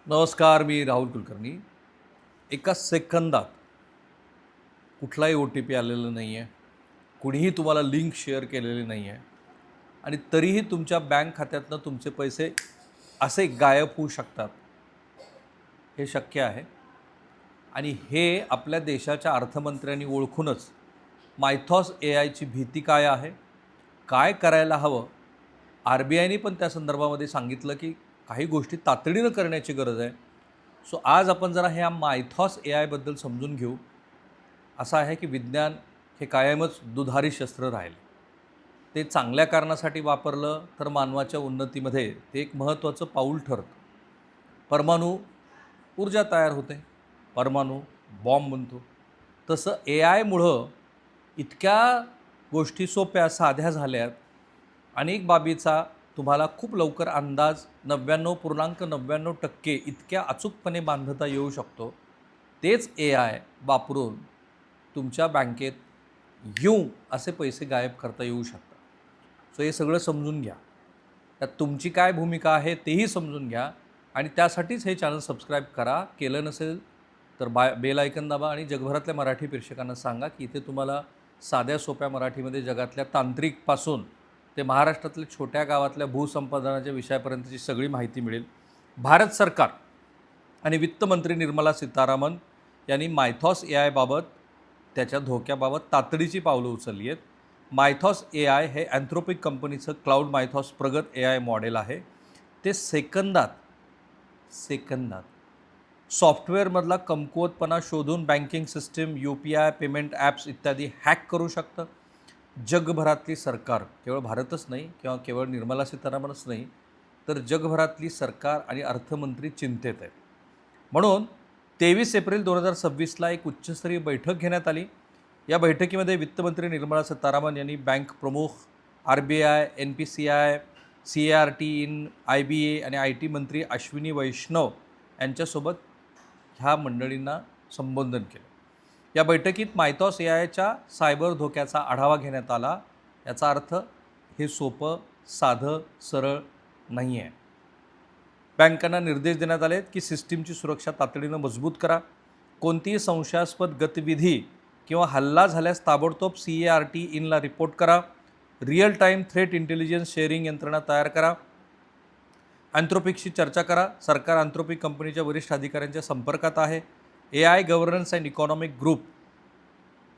नमस्कार, मी राहुल कुलकर्णी. एका सेकंदात कुठलाही OTP आलेला नाही आहे. कुणीही तुम्हाला लिंक शेअर केलेली नाही आहे आणि तरीही तुमच्या बँक खात्यातनं तुमचे पैसे असे गायब होऊ शकतात. हे शक्य आहे आणि हे आपल्या देशाच्या अर्थमंत्र्यांनी ओळखूनच मायथॉस AIची भीती काय आहे, काय करायला हवं, RBIने पण त्या संदर्भामध्ये सांगितलं की काही गोष्टी तातडीनं करण्याची गरज आहे. सो आज आपण जरा ह्या मायथॉस AIबद्दल समजून घेऊ. असं आहे की विज्ञान हे कायमच दुधारी शस्त्र राहिले. ते चांगल्या कारणासाठी वापरलं तर मानवाच्या उन्नतीमध्ये ते एक महत्त्वाचं पाऊल ठरतं. परमाणु ऊर्जा तयार होते, परमाणु बॉम्ब बनतो. तसं AIमुळं इतक्या गोष्टी सोप्या साध्या झाल्यात. अनेक बाबीचा तुम्हाला खूप लवकर अंदाज 99.99% इतक्या अचूकपणे बांधता येऊ शकतो. तेच AI वापरून तुमच्या बँकेत असे पैसे गायब करता येऊ शकतात. सो हे सगळं समजून घ्या. त्यात तुमची काय भूमिका आहे तेही समजून घ्या आणि त्यासाठीच हे चॅनल सबस्क्राईब करा. केलं नसेल तर बेल आयकन दाबा आणि जगभरातल्या मराठी प्रेक्षकांना सांगा की इथे तुम्हाला साध्या सोप्या मराठीमध्ये जगातल्या तांत्रिकपासून ते महाराष्ट्रातल्या छोट्या गावातल्या भूसंपादनाच्या विषयापर्यंतची सगळी माहिती मिळेल. भारत सरकार आणि वित्तमंत्री निर्मला सीतारामन यांनी मायथॉस AIबाबत त्याच्या धोक्याबाबत तातडीची पावलं उचलली आहेत. मायथॉस AI हे अँथ्रोपिक कंपनीचं क्लाउड मायथॉस प्रगत AI मॉडेल आहे. ते सेकंदात सॉफ्टवेअरमधला कमकुवतपणा शोधून banking system, UPI, payment apps इत्यादी हॅक करू शकतं. जगभरातली सरकार, केवळ भारतच नाही किंवा केवळ निर्मला सीतारामनच नाही, तर जगभरातली सरकार आणि अर्थमंत्री चिंतेत आहेत. म्हणून 23 एप्रिल 2026ला एक उच्चस्तरीय बैठक घेण्यात आली. या बैठकीमध्ये वित्तमंत्री निर्मला सीतारामन यांनी बँक प्रमुख, RBI, NPCI, CART in, IBA आणि IT मंत्री अश्विनी वैष्णव यांच्यासोबत ह्या मंडळींना संबोधन केलं. या बैठकीत मायथॉस AIच्या सायबर धोक्याचा आढावा घेण्यात आला. याचा अर्थ हे सोपं, साधं, सरळ नाही आहे. बँकांना निर्देश देण्यात आलेत की सिस्टीमची सुरक्षा तातडीनं मजबूत करा. कोणतीही संशयास्पद गतिविधी किंवा हल्ला झाल्यास ताबडतोब CART इनला रिपोर्ट करा. Real time threat intelligence sharing यंत्रणा तयार करा. अँथ्रोपिकशी चर्चा करा. सरकार अँथ्रोपिक कंपनीच्या वरिष्ठ अधिकाऱ्यांच्या संपर्कात आहे. AI governance and economic group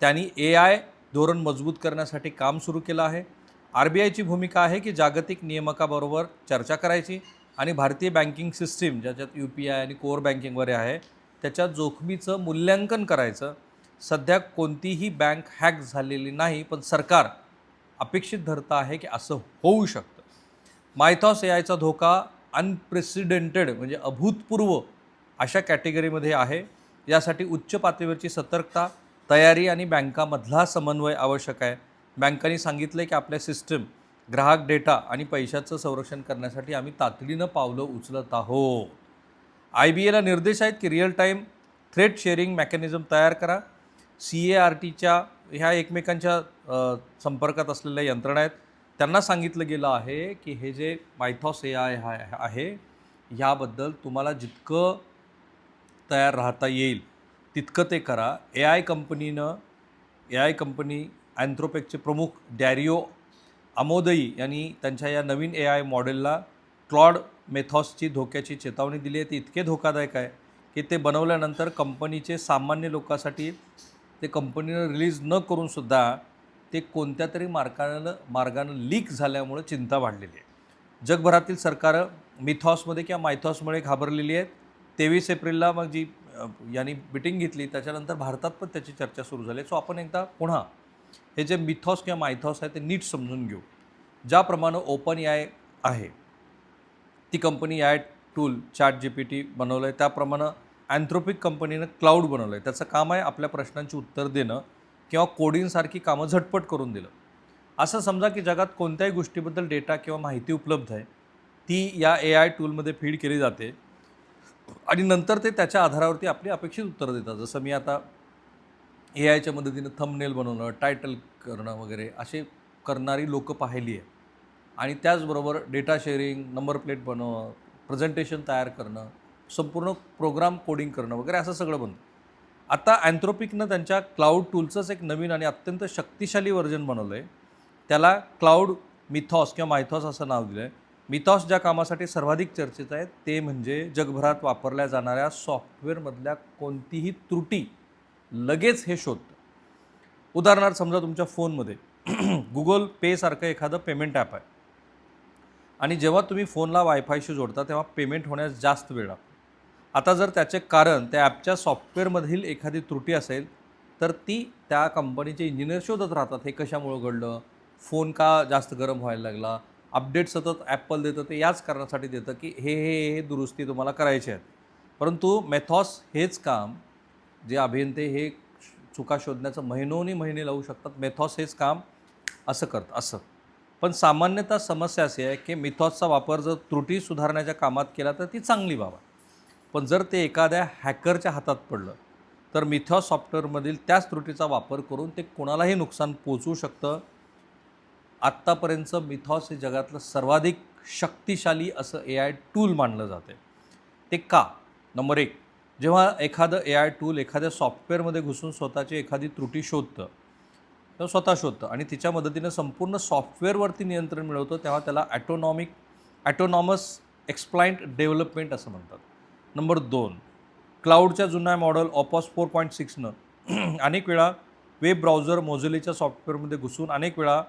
त्यांनी AI धोरण मजबूत करण्यासाठी काम सुरू केलं आहे. RBIची भूमिका आहे की जागतिक नियामकाबरोबर चर्चा करायची आणि भारतीय बँकिंग सिस्टीम ज्याच्यात UPI आणि कोअर बँकिंग वगैरे आहे त्याच्या जोखमीचं मूल्यांकन करायचं. सध्या कोणतीही बँक हॅक झालेली नाही, पण सरकार अपेक्षित धरतं आहे की असं होऊ शकतं. मायथॉस AIचा धोका अनप्रेसिडेंटेड म्हणजे अभूतपूर्व अशा कॅटेगरीमध्ये आहे. यासाठी उच्च पातळीवरची सतर्कता, तयारी आणि बँकामधला समन्वय आवश्यक आहे. बँकांनी सांगितलं की आपल्या सिस्टीम, ग्राहक डेटा आणि पैशाचं संरक्षण करण्यासाठी आम्ही तातडीनं पावलं उचलत आहोत. IBAला निर्देश आहेत की real time threat sharing mechanism तयार करा. CARTच्या ह्या एकमेकांच्या संपर्कात असलेल्या यंत्रणा आहेत. त्यांना सांगितलं गेलं आहे की हे जे मायथॉस AI आहे ह्याबद्दल तुम्हाला जितकं तयार राहता येईल तितकं ते करा. AI कंपनी अँथ्रोपिकचे प्रमुख डॅरियो अमोदई यांनी त्यांच्या या नवीन AI मॉडेलला क्लॉड मेथॉसची धोक्याची चेतावणी दिली आहे. ते इतके धोकादायक आहे की ते बनवल्यानंतर कंपनीचे सामान्य लोकांसाठी ते कंपनीनं रिलीज न करूनसुद्धा ते कोणत्या तरी मार्गानं लीक झाल्यामुळे चिंता वाढलेली आहे. जगभरातील सरकारं मिथॉसमध्ये किंवा मायथॉसमुळे घाबरलेली आहेत. 23 एप्रिलला मग जी यांनी मिटिंग घेतली त्याच्यानंतर भारतात पण त्याची चर्चा सुरू झाली. सो आपण एकदा पुन्हा हे जे मिथॉस किंवा मायथॉस आहे ते नीट समजून घेऊ. ज्याप्रमाणे OpenAI आहे ती कंपनी AI टूल ChatGPT बनवलं आहे, त्याप्रमाणे अँथ्रोपिक कंपनीनं क्लाउड बनवलं आहे. त्याचं काम आहे आपल्या प्रश्नांची उत्तर देणं किंवा कोडिंगसारखी कामं झटपट करून दिलं. असं समजा की जगात कोणत्याही गोष्टीबद्दल डेटा किंवा माहिती उपलब्ध आहे ती या AI टूलमध्ये फीड केली जाते आणि नंतर ते त्याच्या आधारावरती आपली अपेक्षित उत्तरं देतात. जसं मी आता AIच्या मदतीनं थंबनेल बनवणं, टायटल करणं वगैरे असे करणारी लोकं पाहिली आहे. आणि त्याचबरोबर डेटा शेअरिंग, नंबर प्लेट बनवणं, प्रेझेंटेशन तयार करणं, संपूर्ण प्रोग्राम कोडिंग करणं वगैरे असं सगळं बनतं. आता अँथ्रोपिकनं त्यांच्या क्लाउड टूलचंच एक नवीन आणि अत्यंत शक्तिशाली व्हर्जन बनवलं आहे. त्याला क्लाउड मिथॉस किंवा मायथॉस असं नाव दिलं आहे. मिथॉस ज्या कामासाठी सर्वाधिक चर्चेत आहे ते म्हणजे जगभरात वापरल्या जाणाऱ्या सॉफ्टवेअरमधल्या कोणतीही त्रुटी लगेच हे शोधतं. उदाहरणार्थ समजा तुमच्या फोनमध्ये गुगल पेसारखं एखादं पेमेंट ॲप आहे आणि जेव्हा तुम्ही फोनला वायफायशी जोडता तेव्हा पेमेंट होण्यास जास्त वेळ लागतो. आता जर त्याचे कारण त्या ॲपच्या सॉफ्टवेअरमधील एखादी त्रुटी असेल तर ती त्या कंपनीचे इंजिनियर शोधत राहतात. हे कशामुळं घडलं, फोन का जास्त गरम व्हायला लागला, अपडेट सतत ॲपल देतं ते याच कारणासाठी देतं की हे दुरुस्ती तुम्हाला करायची आहेत. परंतु मेथॉस हेच काम, जे अभियंते हे चुका शोधण्याचं महिने लावू शकतात, मेथॉस हेच काम असं करतं असं. पण सामान्यतः समस्या अशी आहे की मिथॉसचा वापर जर त्रुटी सुधारण्याच्या कामात केला तर ती चांगली बाब आहे. पण जर ते एखाद्या हॅकरच्या हातात पडलं तर मिथॉस सॉफ्टवेअरमधील त्याच त्रुटीचा वापर करून ते कोणालाही नुकसान पोचवू शकतं. आत्तापर्यंतचं मिथॉस हे जगातलं सर्वाधिक शक्तिशाली असं AI टूल मानलं जाते. ते का? नंबर 1, जेव्हा एखादं AI टूल एखाद्या सॉफ्टवेअरमध्ये घुसून स्वतःची एखादी त्रुटी शोधतं तर स्वतः शोधतं आणि तिच्या मदतीनं संपूर्ण सॉफ्टवेअरवरती नियंत्रण मिळवतं, तेव्हा त्याला ॲटोनॉमस एक्सप्लाइंट डेव्हलपमेंट असं म्हणतात. नंबर 2, क्लाउडच्या जुन्या मॉडेल ऑपॉस 4.6नं अनेक वेळा वेब ब्राउझर मोझिलाच्या सॉफ्टवेअरमध्ये घुसून अनेक वेळा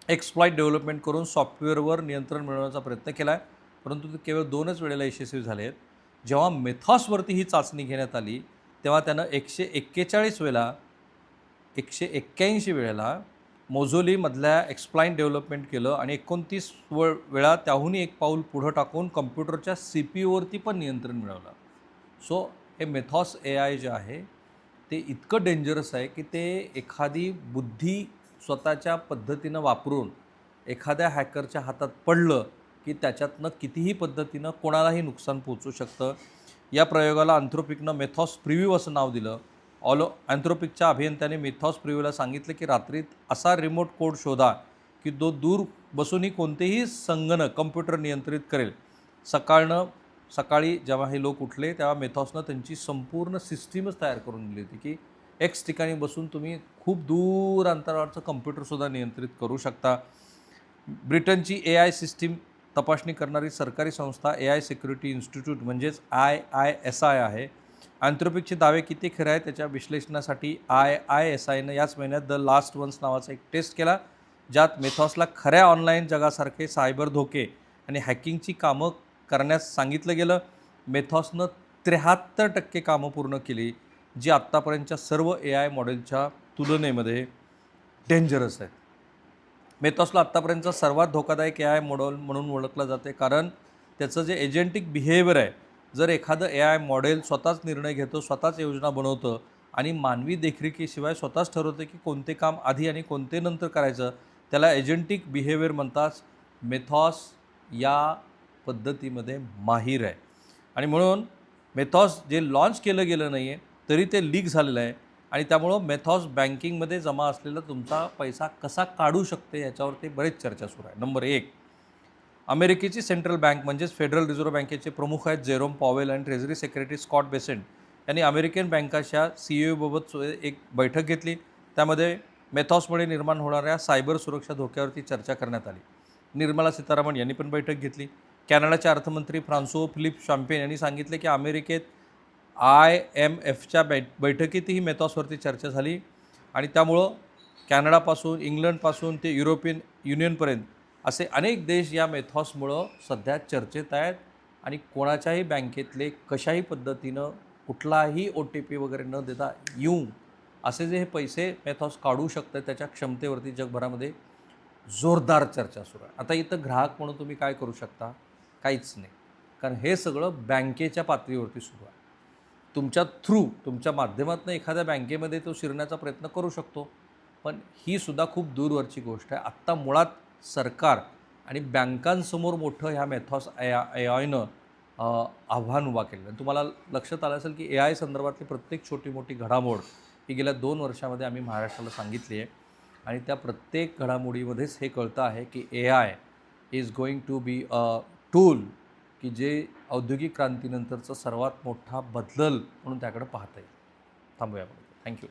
एक्सप्लॉइट डेव्हलपमेंट करून सॉफ्टवेअरवर नियंत्रण मिळवण्याचा प्रयत्न केला आहे, परंतु ते केवळ 2च वेळेला यशस्वी झाले आहेत. जेव्हा मेथॉसवरती ही चाचणी घेण्यात आली तेव्हा त्यानं 181 वेळेला मोझोलीमधल्या एक्सप्लाइट डेव्हलपमेंट केलं आणि 29 वेळा त्याहूनही एक पाऊल पुढं टाकून कम्प्युटरच्या CPU वरती पण नियंत्रण मिळवलं. सो हे मेथॉस AI जे आहे ते इतकं डेंजरस आहे की ते एखादी बुद्धी स्वतःच्या पद्धतीनं वापरून एखाद्या हॅकरच्या हातात पडलं की त्याच्यातनं कितीही पद्धतीनं कोणालाही नुकसान पोचू शकतं. या प्रयोगाला अँथ्रोपिकनं मेथॉस प्रिव्ह्यू असं नाव दिलं. अँथ्रोपिकच्या अभियंत्याने मेथॉस प्रिव्ह्यूला सांगितलं की रात्रीत असा रिमोट कोड शोधा की तो दूर बसूनही कोणतेही संगणक कम्प्युटर नियंत्रित करेल. सकाळी जेव्हा हे लोक उठले तेव्हा मेथॉसनं त्यांची संपूर्ण सिस्टीमच तयार करून दिली होती की एक्स ठिकाणी बसून तुम्ही खूप दूर अंतरावरचं कम्प्युटरसुद्धा नियंत्रित करू शकता. ब्रिटनची AI सिस्टीम तपासणी करणारी सरकारी संस्था AI सिक्युरिटी इन्स्टिट्यूट म्हणजेच IISI आहे. अँथ्रोपिकचे दावे किती खरे आहेत त्याच्या विश्लेषणासाठी IISIनं याच महिन्यात द लास्ट वन्स नावाचा एक टेस्ट केला, ज्यात मेथॉसला खऱ्या ऑनलाईन जगासारखे सायबर धोके आणि हॅकिंगची कामं करण्यास सांगितलं गेलं. मेथॉसनं 73% कामं पूर्ण केली, जी आत्तापर्यंतच्या सर्व AI मॉडेलच्या तुलनेमध्ये डेंजरस आहेत. मेथॉसला आत्तापर्यंतचा सर्वात धोकादायक AI मॉडेल म्हणून ओळखलं जाते, कारण त्याचं जे एजंटिक बिहेवियर आहे, जर एखादं AI मॉडेल स्वतःच निर्णय घेतो, स्वतःच योजना बनवतं आणि मानवी देखरेखीशिवाय स्वतःच ठरवतं की कोणते काम आधी आणि कोणते नंतर करायचं, त्याला एजंटिक बिहेवियर म्हणतात. मेथॉस या पद्धतीमध्ये माहीर आहे आणि म्हणून मेथॉस जे लॉन्च केलं गेलं नाही आहे तरी ते लीक झालेलं आहे आणि त्यामुळं मेथॉस बँकिंगमध्ये जमा असलेला तुमचा पैसा कसा काढू शकते याच्यावरती बरेच चर्चा सुरू आहे. नंबर 1, अमेरिकेची सेंट्रल बँक म्हणजेच फेडरल रिझर्व्ह बँकेचे प्रमुख आहेत जेरोम पॉवेल आणि ट्रेझरी सेक्रेटरी स्कॉट बेसेंट यांनी अमेरिकन बँकाच्या CEO एक बैठक घेतली. त्यामध्ये मेथॉसमुळे निर्माण होणाऱ्या सायबर सुरक्षा धोक्यावरती चर्चा करण्यात आली. निर्मला सीतारामन यांनी पण बैठक घेतली. कॅनडाचे अर्थमंत्री फ्रान्सो फिलिप शॅम्पेन यांनी सांगितले की अमेरिकेत IMFच्या बैठकीतही मेथॉसवरती चर्चा झाली आणि त्यामुळं कॅनडापासून इंग्लंडपासून ते युरोपियन युनियनपर्यंत असे अनेक देश या मेथॉसमुळं सध्या चर्चेत आहेत आणि कोणाच्याही बँकेतले कशाही पद्धतीनं कुठलाही OTP वगैरे न देता असे जे हे पैसे मेथॉस काढू शकतं त्याच्या क्षमतेवरती जगभरामध्ये जोरदार चर्चा सुरू आहे. आता इथं ग्राहक म्हणून तुम्ही काय करू शकता? काहीच नाही, कारण हे सगळं बँकेच्या पातळीवरती सुरू आहे. तुमच्या थ्रू तुमच्या माध्यमातून एखाद्या बँकेमध्ये तो शिरण्याचा प्रयत्न करू शकतो, पण ही सुद्धा खूप दूरवरची गोष्ट आहे. आत्ता मुळात सरकार आणि बँकांसमोर मोठं ह्या मेथॉस AIनं आव्हान उभा केलं आहे. तुम्हाला लक्षात आलं असेल की AI संदर्भातली प्रत्येक छोटी मोठी घडामोड ही गेल्या 2 वर्षामध्ये आम्ही महाराष्ट्राला सांगितली आहे आणि त्या प्रत्येक घडामोडीमध्येच हे कळतं आहे की AI is going to be a tool की जे औद्योगिक क्रांतीनंतरचा सर्वात मोठा बदल म्हणून त्याकडे पाहता येईल. थांबूया. थँक्यू.